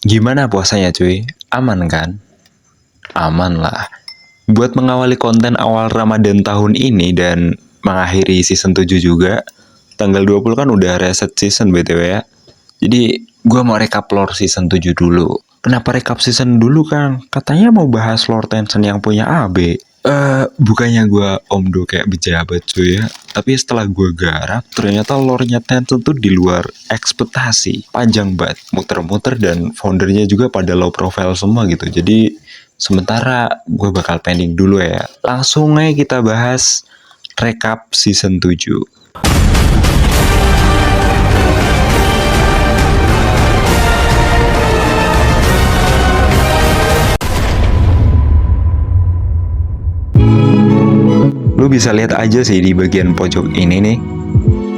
Gimana puasanya cuy? Aman kan? Aman lah. Buat mengawali konten awal Ramadan tahun ini dan mengakhiri season 7 juga, tanggal 20 kan udah reset season BTW ya. Jadi gue mau recap lore season 7 dulu. Kenapa recap season dulu kan? Katanya mau bahas lore Tencent yang punya AB. Bukannya gue omdo kayak pejabat cuy ya. Tapi setelah gue garap, ternyata lore-nya Tencent tuh di luar ekspektasi. Panjang banget, muter-muter, dan foundernya juga pada low profile semua gitu. Jadi sementara gue bakal pending dulu ya. Langsung aja kita bahas recap season 7. Lu bisa lihat aja sih di bagian pojok ini nih.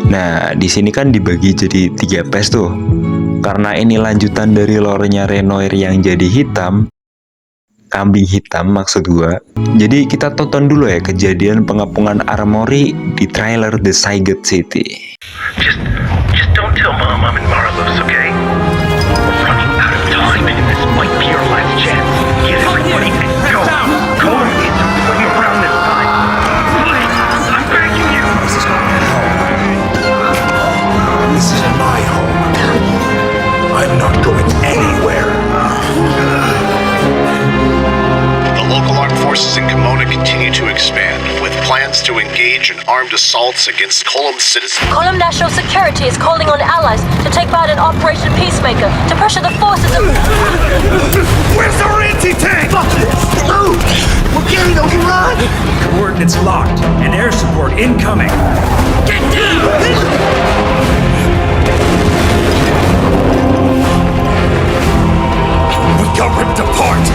Nah, di sini kan dibagi jadi 3 phase tuh. Karena ini lanjutan dari lore-nya Renoir yang jadi hitam, kambing hitam maksud gua. Jadi kita tonton dulu ya kejadian pengepungan armory di trailer The Saigate City. Just don't tell Mom I'm in Marlos, okay? We're running out of time and this might be our last chance. Get everybody and go. Go and get somebody around this time. Please, I'm begging you. This is not my home. This isn't my home. I'm not going anywhere. The local armed forces in Kimona continue to expand, with plans to engage in armed assaults against Colum citizens. Column National Security is calling on allies to take part in Operation Peacemaker to pressure the forces of... Where's our anti-tank? Move! We're getting overrun! Coordinates locked and air support incoming. Get down! We got ripped apart.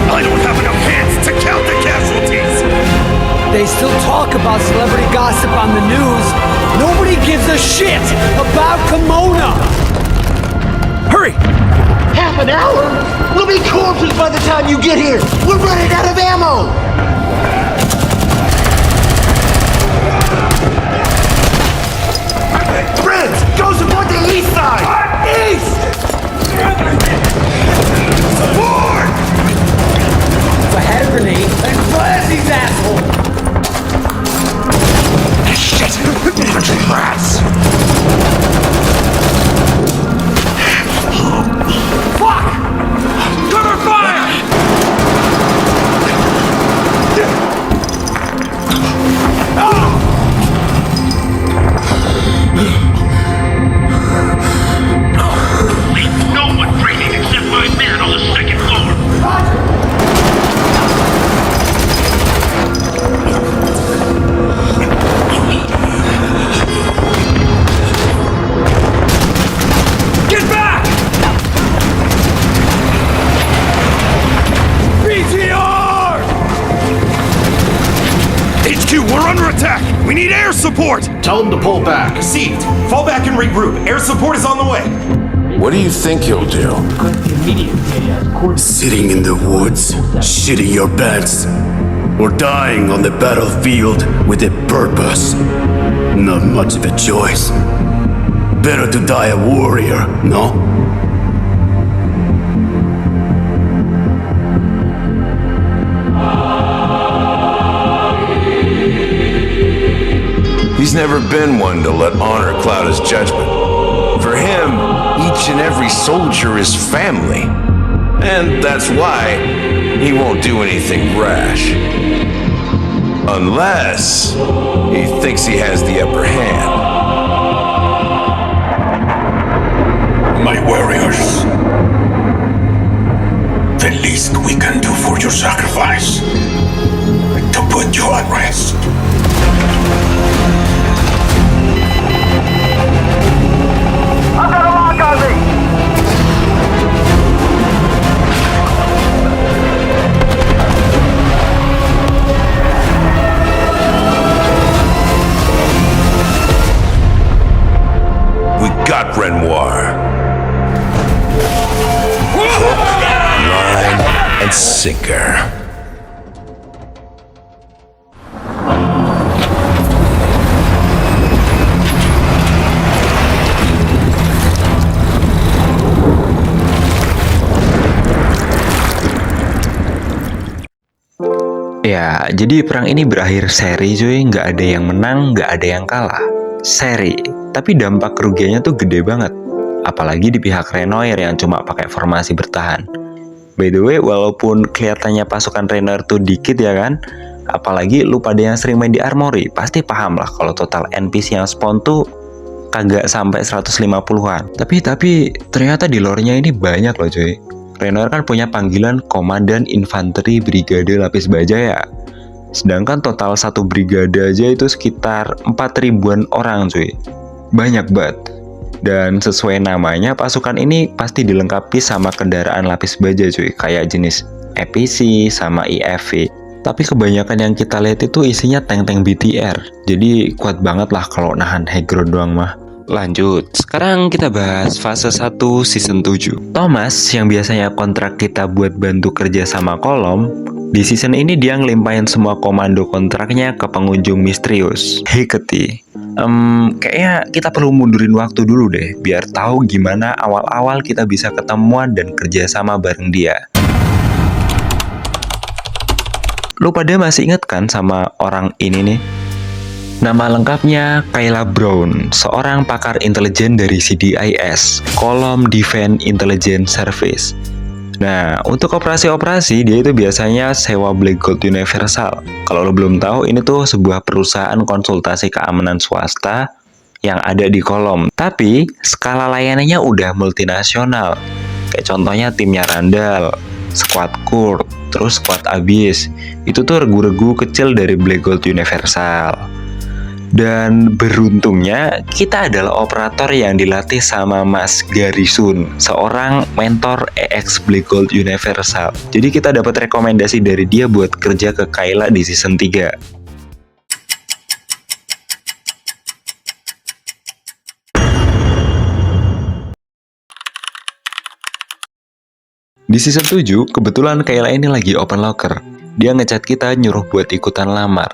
I don't have enough hands to count the casualties. They still talk about celebrity gossip on the news. Nobody gives a shit about Kimona. Hurry! Half an hour? We'll be corpses by the time you get here! We're running out of ammo! Friends, go support the east side! East! Support! It's a hand grenade and blast these assholes. Shit! Bunch of rats! Fuck! Cover fire! Leave no one breathing except my man on the second floor! Get back! BTR! HQ, we're under attack! We need air support! Tell them to pull back. Received. Fall back and regroup. Air support is on the way. What do you think he'll do? Sitting in the woods, shitting your pants, or dying on the battlefield with a purpose. Not much of a choice. Better to die a warrior, no? He's never been one to let honor cloud his judgment. For him, each and every soldier is family. And that's why he won't do anything rash. Unless he thinks he has the upper hand. My warriors. The least we can do for your sacrifice. To put you at rest. I've got a lock on me! We got Renoir. Line and sinker. Ya, jadi perang ini berakhir seri cuy, nggak ada yang menang, nggak ada yang kalah. Seri, tapi dampak kerugiannya tuh gede banget. Apalagi di pihak Renoir yang cuma pakai formasi bertahan. By the way, walaupun kelihatannya pasukan Renoir tuh dikit ya kan, apalagi lu pada yang sering main di Armory, pasti paham lah kalau total NPC yang spawn tuh kagak sampai 150-an. Tapi ternyata di lore-nya ini banyak loh cuy. Renoir kan punya panggilan Komandan Infanteri Brigade Lapis Baja ya. Sedangkan total satu brigade aja itu sekitar 4.000-an orang cuy. Banyak banget. Dan sesuai namanya, pasukan ini pasti dilengkapi sama kendaraan lapis baja cuy. Kayak jenis EPC sama IFV. Tapi kebanyakan yang kita lihat itu isinya tank-tank BTR. Jadi kuat banget lah kalau nahan high ground doang mah. Lanjut, sekarang kita bahas fase 1 season 7. Thomas yang biasanya kontrak kita buat bantu kerja sama Kolom, di season ini dia ngelimpahin semua komando kontraknya ke pengunjung misterius, Hecate. Kayaknya kita perlu mundurin waktu dulu deh, biar tahu gimana awal-awal kita bisa ketemuan dan kerja sama bareng dia. Lu pada masih inget kan sama orang ini nih? Nama lengkapnya Kayla Brown, seorang pakar intelijen dari CDIS, Kolom Defense Intelligence Service. Nah, untuk operasi-operasi dia itu biasanya sewa Black Gold Universal. Kalau lo belum tahu, ini tuh sebuah perusahaan konsultasi keamanan swasta yang ada di Kolom. Tapi skala layanannya udah multinasional. Kayak contohnya timnya Randall, Squad Kurt, terus Squad Abyss. Itu tuh regu-regu kecil dari Black Gold Universal. Dan beruntungnya kita adalah operator yang dilatih sama Mas Garrison, seorang mentor EX Black Gold Universal. Jadi kita dapat rekomendasi dari dia buat kerja ke Kayla di season 3. Di season 7, kebetulan Kayla ini lagi open locker. Dia ngechat kita nyuruh buat ikutan lamar.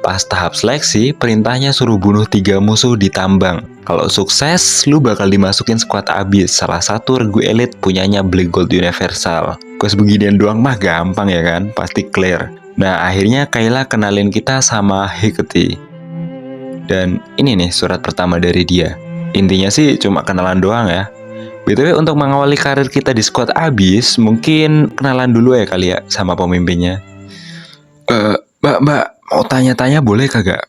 Pas tahap seleksi, perintahnya suruh bunuh 3 musuh di tambang. Kalau sukses, lu bakal dimasukin Squad Abyss, salah satu regu elit punyanya Black Gold Universal. Quest beginian doang mah gampang ya kan, pasti clear. Nah, akhirnya Kayla kenalin kita sama Hecate. Dan ini nih surat pertama dari dia. Intinya sih cuma kenalan doang ya. BTW untuk mengawali karir kita di Squad Abyss, mungkin kenalan dulu ya kali ya sama pemimpinnya. Mbak, mau tanya-tanya boleh kagak?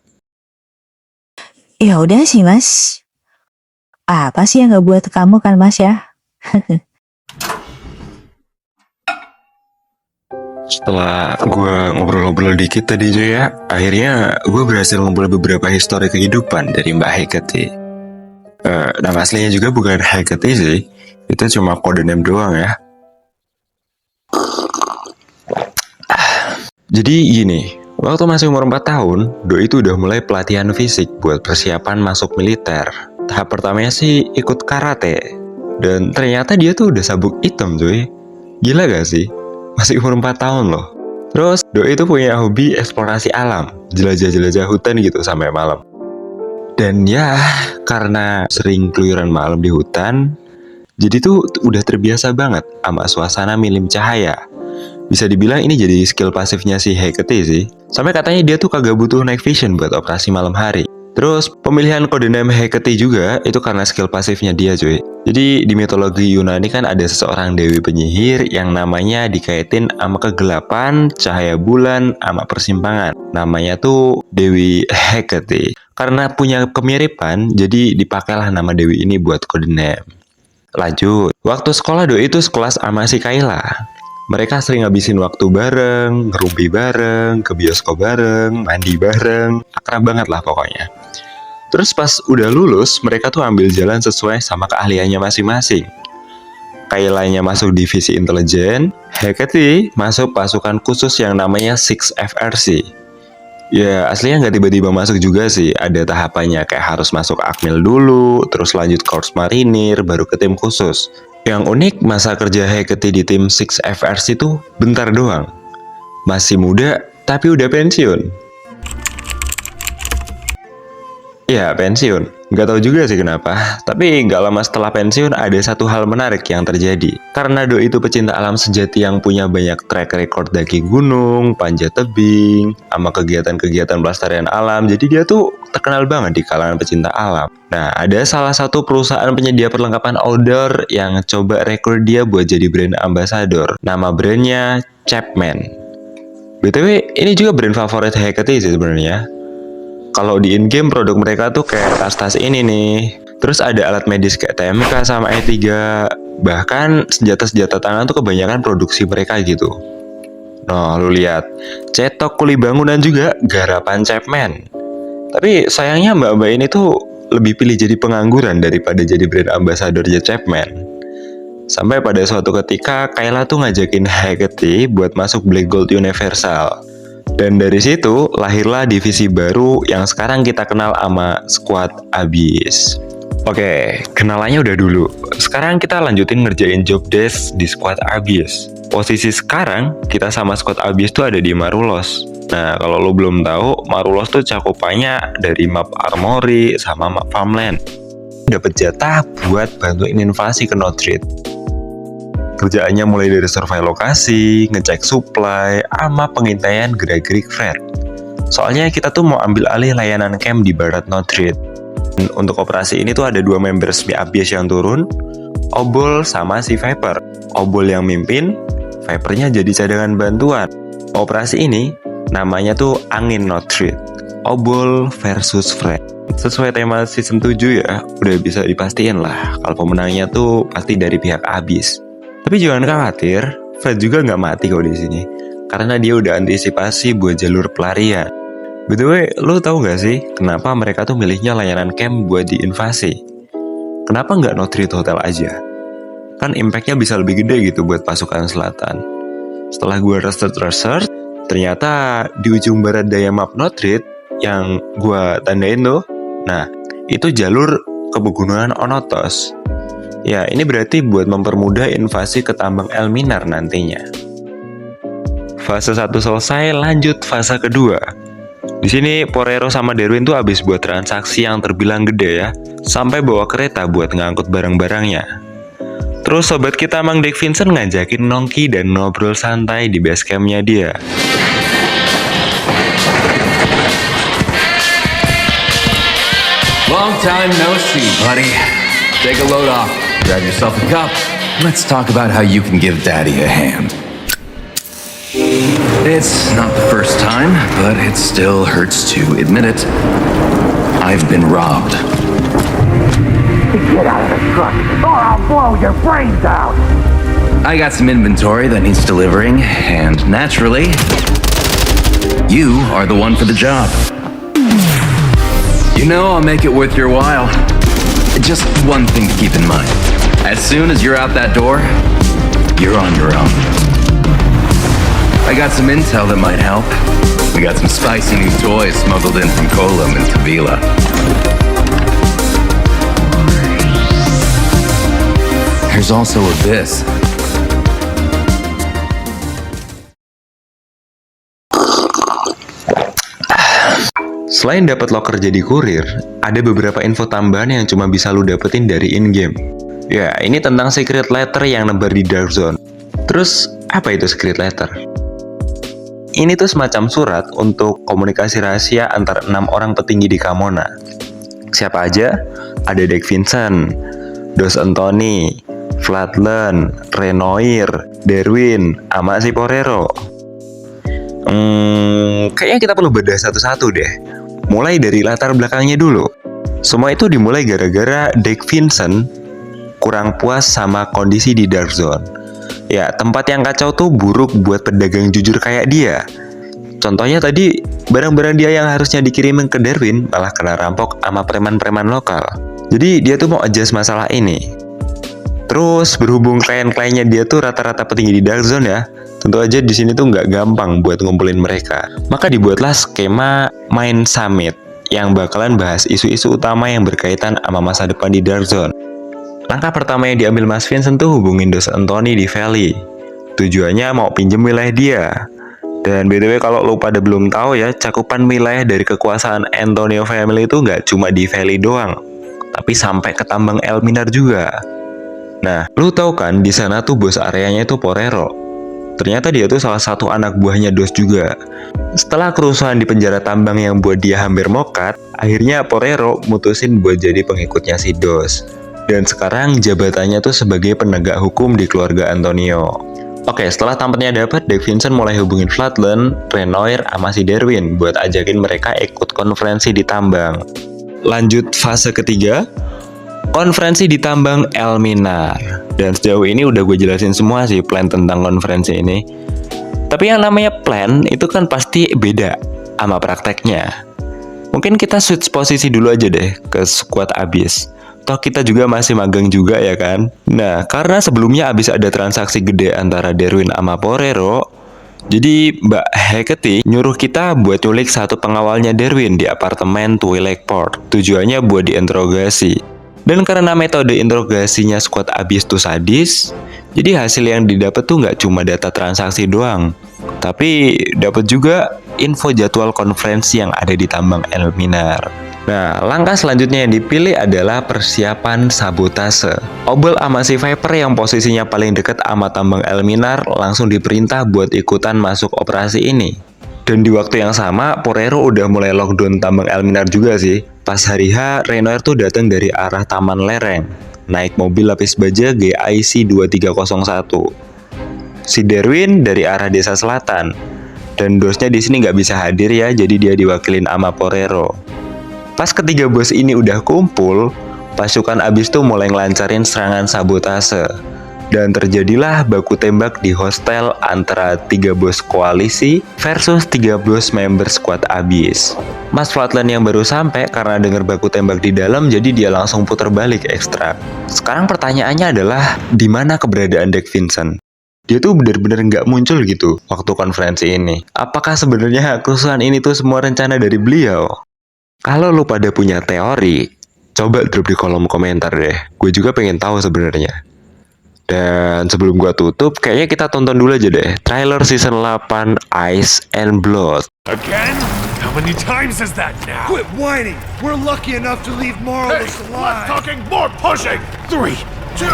Ya udah sih mas. Apa sih yang nggak buat kamu kan mas ya? Setelah gue ngobrol-ngobrol dikit tadi Jo ya, akhirnya gue berhasil ngumpul beberapa histori kehidupan dari Mbak Hecate. Nama aslinya juga bukan Hecate sih, itu cuma kode name doang ya. Jadi gini, waktu masih umur 4 tahun, Doi itu udah mulai pelatihan fisik buat persiapan masuk militer. Tahap pertamanya sih ikut karate. Dan ternyata dia tuh udah sabuk hitam cuy. Gila gak sih? Masih umur 4 tahun loh. Terus Doi itu punya hobi eksplorasi alam, jelajah-jelajah hutan gitu sampai malam. Dan ya, karena sering keluyuran malam di hutan, jadi tuh udah terbiasa banget sama suasana minim cahaya. Bisa dibilang ini jadi skill pasifnya si Hecate sih. Sampai katanya dia tuh kagak butuh night vision buat operasi malam hari. Terus pemilihan kode name Hecate juga itu karena skill pasifnya dia cuy. Jadi di mitologi Yunani kan ada seseorang dewi penyihir yang namanya dikaitin sama kegelapan, cahaya bulan, sama persimpangan. Namanya tuh Dewi Hecate. Karena punya kemiripan, jadi dipakailah nama dewi ini buat kode name. Lanjut, waktu sekolah Doi itu sekelas sama si Kayla. Mereka sering ngabisin waktu bareng, ngerumpi bareng, ke bioskop bareng, mandi bareng, akrab banget lah pokoknya. Terus pas udah lulus, mereka tuh ambil jalan sesuai sama keahliannya masing-masing. Kaylanya masuk divisi intelijen, Hecate masuk pasukan khusus yang namanya 6FRC. Ya aslinya nggak tiba-tiba masuk juga sih, ada tahapannya kayak harus masuk Akmil dulu, terus lanjut Korps Marinir, baru ke tim khusus. Yang unik, masa kerja Hecate di tim 6FRC itu bentar doang. Masih muda, tapi udah pensiun. Ya, pensiun. Nggak tahu juga sih kenapa, tapi nggak lama setelah pensiun ada satu hal menarik yang terjadi. Karena Do itu pecinta alam sejati yang punya banyak track record daki gunung, panjat tebing, sama kegiatan-kegiatan pelestarian alam, jadi dia tuh terkenal banget di kalangan pecinta alam. Nah, ada salah satu perusahaan penyedia perlengkapan outdoor yang coba rekrut dia buat jadi brand ambassador. Nama brandnya Chapman. BTW, ini juga brand favorit Hecate sih sebenarnya. Kalau di in-game produk mereka tuh kayak tas-tas ini nih. Terus ada alat medis kayak TMK sama E3. Bahkan senjata-senjata tangan tuh kebanyakan produksi mereka gitu. Nah, lu lihat. Cetok kuli bangunan juga garapan Chapman. Tapi sayangnya mbak-mbak ini tuh lebih pilih jadi pengangguran daripada jadi brand ambassador-nya Chapman. Sampai pada suatu ketika Kayla tuh ngajakin Hecate buat masuk Black Gold Universal. Dan dari situ lahirlah divisi baru yang sekarang kita kenal sama Squad Abyss. Oke, kenalannya udah dulu. Sekarang kita lanjutin ngerjain job desk di Squad Abyss. Posisi sekarang kita sama Squad Abyss tuh ada di Marulos. Nah, kalau lo belum tahu, Marulos tuh cakupannya dari map Armory sama map Farmland. Dapat jatah buat bantuin invasi ke Northrid. Kerjaannya mulai dari survei lokasi, ngecek supply, sama pengintaian gerak-gerik Fred. Soalnya kita tuh mau ambil alih layanan camp di barat Northrid. Untuk operasi ini tuh ada 2 member Smi Abyss yang turun, Obol sama si Viper. Obol yang mimpin, Vipernya jadi cadangan bantuan. Operasi ini namanya tuh Angin Northrid. Obol versus Fred. Sesuai tema season 7 ya, udah bisa dipastiin lah kalau pemenangnya tuh pasti dari pihak Abyss. Tapi jangan khawatir, Fred juga nggak mati kok di sini, karena dia udah antisipasi buat jalur pelarian. Btw, lo tau nggak sih kenapa mereka tuh milihnya layanan camp buat diinvasi? Kenapa nggak Northrid Hotel aja? Kan impactnya bisa lebih gede gitu buat pasukan selatan. Setelah gue research, ternyata di ujung barat daya map Northrid yang gue tandain tuh, nah itu jalur ke pegunungan Onotos. Ya, ini berarti buat mempermudah invasi ke tambang Elminar nantinya. Fase 1 selesai, lanjut fase kedua. Di sini Porero sama Derwin tuh habis buat transaksi yang terbilang gede ya, sampai bawa kereta buat ngangkut barang-barangnya. Terus sobat kita Mang Dek Vincent ngajakin nongki dan ngobrol santai di base campnya dia. Long time no see, buddy. Take a load off. Grab yourself a cup. Let's talk about how you can give Daddy a hand. It's not the first time, but it still hurts to admit it. I've been robbed. Get out of the truck, or I'll blow your brains out! I got some inventory that needs delivering, and naturally, you are the one for the job. You know I'll make it worth your while. Just one thing to keep in mind. As soon as you're out that door, you're on your own. I got some intel that might help. We got some spicy new toys smuggled in from Kolum and Tavila. There's also Abyss. Selain dapat locker jadi kurir, ada beberapa info tambahan yang cuma bisa lu dapetin dari in-game. Ya, ini tentang secret letter yang nebar di Dark Zone. Terus, apa itu secret letter? Ini tuh semacam surat untuk komunikasi rahasia antara 6 orang petinggi di Kamona. Siapa aja? Ada Dek Vincent, Dos Anthony, Flatland, Renoir, Derwin, sama si Porero. Kayaknya kita perlu bedah satu-satu deh. Mulai dari latar belakangnya dulu. Semua itu dimulai gara-gara Dek Vincent kurang puas sama kondisi di Dark Zone. Ya, tempat yang kacau tuh buruk buat pedagang jujur kayak dia. Contohnya tadi, barang-barang dia yang harusnya dikirimin ke Derwin malah kena rampok sama preman-preman lokal. Jadi dia tuh mau adjust masalah ini. Terus berhubung klien-kliennya dia tuh rata-rata petinggi di Dark Zone ya, tentu aja di sini tuh nggak gampang buat ngumpulin mereka. Maka dibuatlah skema Mind Summit yang bakalan bahas isu-isu utama yang berkaitan sama masa depan di Dark Zone. Langkah pertama yang diambil Mas Vincent tuh hubungin Dos Anthony di Valley. Tujuannya mau pinjem wilayah dia. Dan BTW kalau lo pada belum tahu ya, cakupan wilayah dari kekuasaan Antonio Family itu nggak cuma di Valley doang. tapi sampai ke tambang Elminar juga. Nah, lu tahu kan di sana tuh bos areanya itu Porero. Ternyata dia tuh salah satu anak buahnya Dos juga. Setelah kerusuhan di penjara tambang yang buat dia hampir mokat, akhirnya Porero mutusin buat jadi pengikutnya si Dos. Dan sekarang jabatannya tuh sebagai penegak hukum di keluarga Antonio. Oke, setelah tampaknya dapat, Dick Vincent mulai hubungin Flatland, Renoir, sama si Derwin buat ajakin mereka ikut konferensi di tambang. Lanjut fase ketiga, konferensi di tambang Elminar. Dan sejauh ini udah gue jelasin semua sih plan tentang konferensi ini. Tapi yang namanya plan itu kan pasti beda sama prakteknya. Mungkin kita switch posisi dulu aja deh ke squad Abyss. Toh kita juga masih magang juga ya kan. Nah, karena sebelumnya abis ada transaksi gede antara Derwin sama Porero, jadi Mbak Hecate nyuruh kita buat nyulik satu pengawalnya Derwin di apartemen Twi'lek Port. Tujuannya buat diinterogasi. Dan karena metode interogasinya squad Abyss tuh sadis, jadi hasil yang didapat tuh nggak cuma data transaksi doang, tapi dapat juga info jadwal konferensi yang ada di tambang Elminar. Nah, langkah selanjutnya yang dipilih adalah persiapan sabotase. Obel sama si Viper yang posisinya paling dekat sama tambang Elminar langsung diperintah buat ikutan masuk operasi ini. Dan di waktu yang sama, Porero udah mulai lockdown tambang Elminar juga sih. Pas hari H, Renoir tuh datang dari arah Taman Lereng, naik mobil lapis baja GIC 2301. Si Derwin dari arah Desa Selatan. Dan Dosnya di sini nggak bisa hadir ya, jadi dia diwakilin sama Porero. Pas ketiga bos ini udah kumpul, pasukan Abyss tuh mulai ngelancarin serangan sabotase. Dan terjadilah baku tembak di hostel antara 3 bos koalisi versus 3 bos member squad Abyss. Mas Flatland yang baru sampai karena dengar baku tembak di dalam, jadi dia langsung putar balik ekstrak. Sekarang pertanyaannya adalah, di mana keberadaan Dick Vincent? Dia tuh benar-benar nggak muncul gitu waktu konferensi ini. Apakah sebenarnya kerusuhan ini tuh semua rencana dari beliau? Kalau lu pada punya teori, coba drop di kolom komentar deh. Gue juga pengen tahu sebenarnya. Dan sebelum gua tutup, kayaknya kita tonton dulu aja deh trailer season 8 Ice and Blood. Again? How many times is that now? Quit whining! We're lucky enough to leave Marvelous Hey, alive! less talking, more pushing! 3, 2...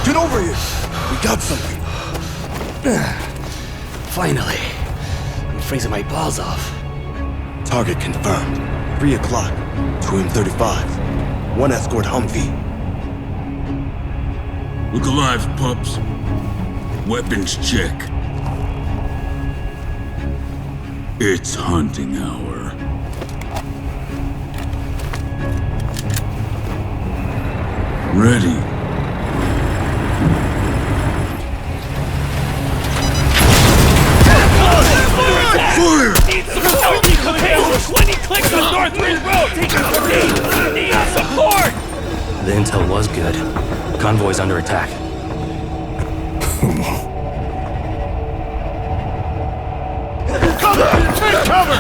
Get over here! We got something! Finally. I'm freezing my balls off. Target confirmed. 3 o'clock. 2M35. 1 escort Humvee. Look alive, pups. Weapons check. It's hunting hour. Ready. Fire! When he clicks on Northridge Road, take him to me! Need support! The intel was good. Convoy's under attack. Cover! Take cover!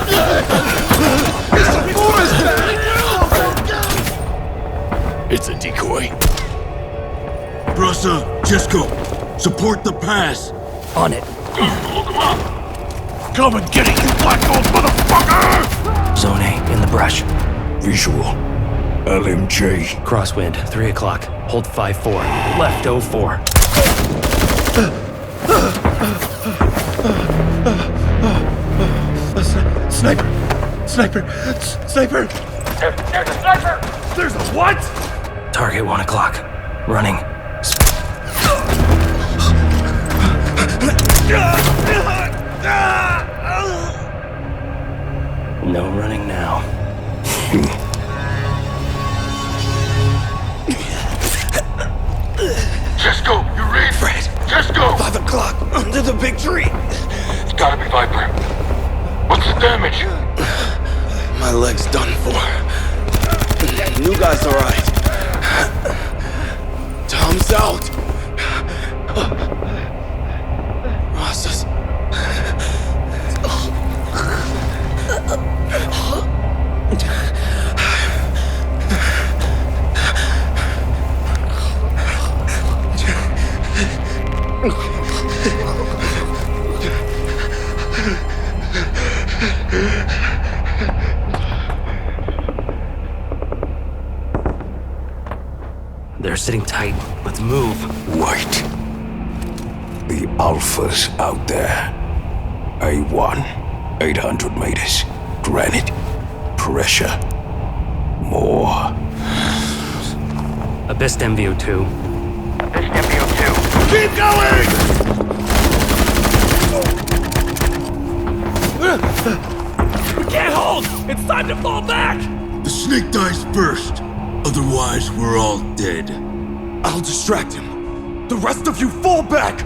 It's a forest! It's a decoy. Brussa, Jesco, support the pass. On it. Come and get it, you black gold motherfucker! Zone A, in the brush. Visual. LMJ. Crosswind, 3 o'clock. Hold 5-4. Left 04. Sniper! Sniper! Sniper! There's a sniper! There's a what? Target 1 o'clock. Running. No running now. Jesco, you read? Fred. Jesco! 5 o'clock. Under the big tree. It's gotta be Viper. What's the damage? My leg's done for. You guys alright? comes out. Rosas. They're sitting tight. Let's move. Wait. The Alpha's out there. A1, 800 meters. Granite. Pressure. More. Abyss MVO2. Abyss MVO2. Keep going! We can't hold! It's time to fall back! The snake dies first. Otherwise, we're all dead. I'll distract him. The rest of you fall back!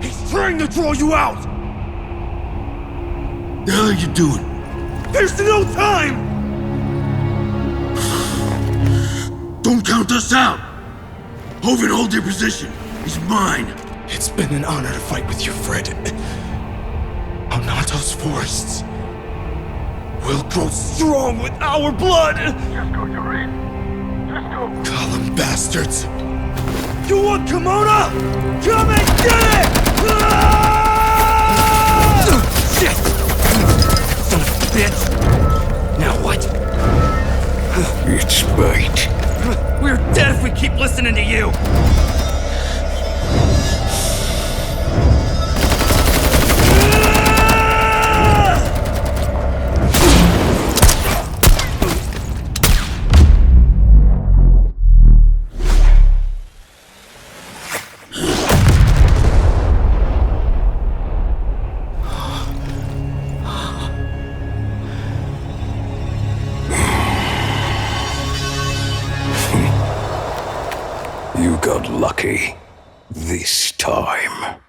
He's trying to draw you out! The hell are you doing? There's no time! Don't count us out! Hovind, hold your position. He's mine. It's been an honor to fight with you, Fred. Onato's forests will grow strong with our blood! Just go, Yuri. Just go. Gollum bastards! You want Kimona? Come and get it! Ah! Shit! Son of a bitch! Now what? It's bait. We're dead if we keep listening to you! You got lucky. This time.